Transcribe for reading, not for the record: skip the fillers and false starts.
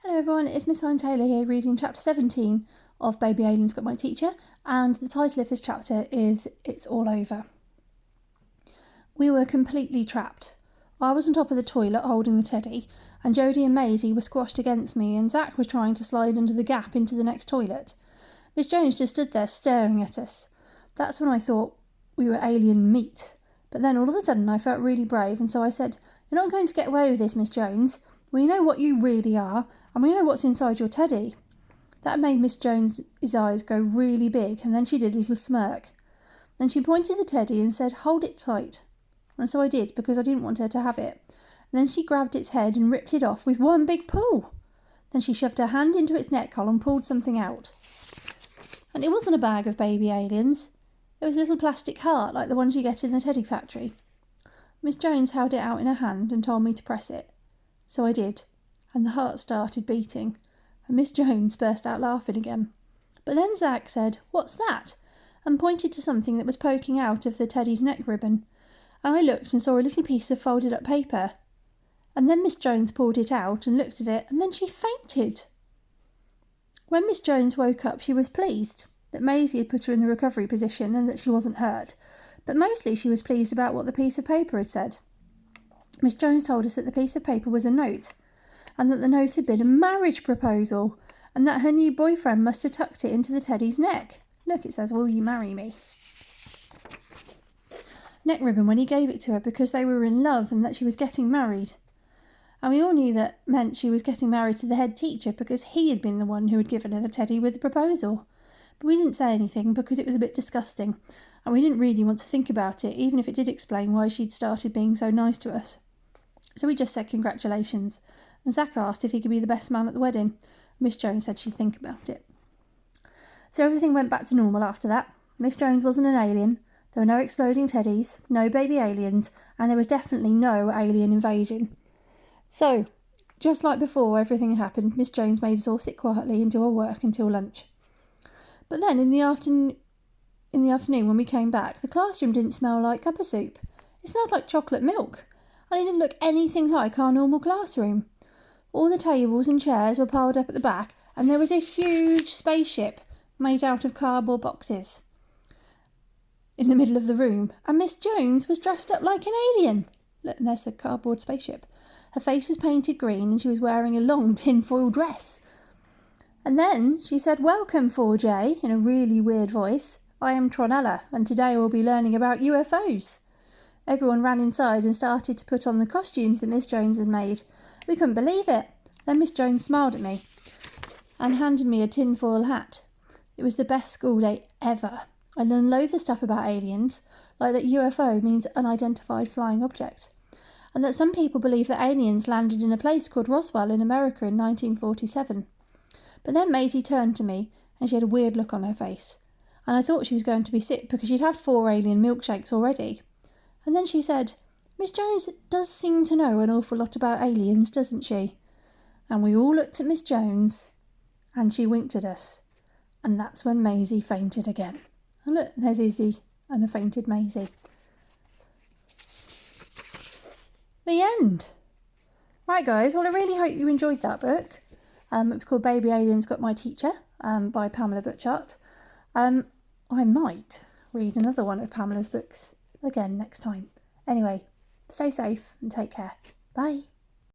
Hello everyone, it's Miss Hinde-Taylor here reading chapter 17 of Baby Alien's Got My Teacher, and the title of this chapter is It's All Over. We were completely trapped. I was on top of the toilet holding the teddy, and Jodie and Maisie were squashed against me, and Zach was trying to slide under the gap into the next toilet. Miss Jones just stood there staring at us. That's when I thought we were alien meat. But then all of a sudden I felt really brave, and so I said, "You're not going to get away with this, Miss Jones. We know what you really are, and we know what's inside your teddy." That made Miss Jones's eyes go really big, and then she did a little smirk. Then she pointed the teddy and said, "Hold it tight." And so I did, because I didn't want her to have it. And then she grabbed its head and ripped it off with one big pull. Then she shoved her hand into its neck hole and pulled something out. And it wasn't a bag of baby aliens. It was a little plastic heart like the ones you get in the teddy factory. Miss Jones held it out in her hand and told me to press it. So I did, and the heart started beating, and Miss Jones burst out laughing again. But then Zach said, "What's that?" and pointed to something that was poking out of the teddy's neck ribbon, and I looked and saw a little piece of folded up paper. And then Miss Jones pulled it out and looked at it, and then she fainted. When Miss Jones woke up, she was pleased that Maisie had put her in the recovery position and that she wasn't hurt, but mostly she was pleased about what the piece of paper had said. Miss Jones told us that the piece of paper was a note, and that the note had been a marriage proposal, and that her new boyfriend must have tucked it into the teddy's neck. Look, it says, "Will you marry me?" Neck ribbon when he gave it to her because they were in love and that she was getting married. And we all knew that meant she was getting married to the head teacher because he had been the one who had given her the teddy with the proposal. But we didn't say anything because it was a bit disgusting, and we didn't really want to think about it, even if it did explain why she'd started being so nice to us. So we just said congratulations, and Zach asked if he could be the best man at the wedding. Miss Jones said she'd think about it. So everything went back to normal after that. Miss Jones wasn't an alien, there were no exploding teddies, no baby aliens, and there was definitely no alien invasion. So, just like before everything happened, Miss Jones made us all sit quietly and do our work until lunch. But then in the afternoon when we came back, the classroom didn't smell like cuppa soup. It smelled like chocolate milk, and it didn't look anything like our normal classroom. All the tables and chairs were piled up at the back, and there was a huge spaceship made out of cardboard boxes in the middle of the room, and Miss Jones was dressed up like an alien. Look, there's the cardboard spaceship. Her face was painted green, and she was wearing a long tinfoil dress. And then she said, "Welcome, 4J," in a really weird voice. "I am Tronella, and today we'll be learning about UFOs. Everyone ran inside and started to put on the costumes that Miss Jones had made. We couldn't believe it. Then Miss Jones smiled at me and handed me a tinfoil hat. It was the best school day ever. I learned loads of stuff about aliens, like that UFO means unidentified flying object, and that some people believe that aliens landed in a place called Roswell in America in 1947. But then Maisie turned to me, and she had a weird look on her face, and I thought she was going to be sick because she'd had 4 alien milkshakes already. And then she said, "Miss Jones does seem to know an awful lot about aliens, doesn't she?" And we all looked at Miss Jones, and she winked at us, and that's when Maisie fainted again. And look, there's Izzy and a fainted Maisie. The end. Right, guys, well, I really hope you enjoyed that book. It was called Baby Alien's Got My Teacher by Pamela Butchart. I might read another one of Pamela's books again next time. Anyway, stay safe and take care. Bye.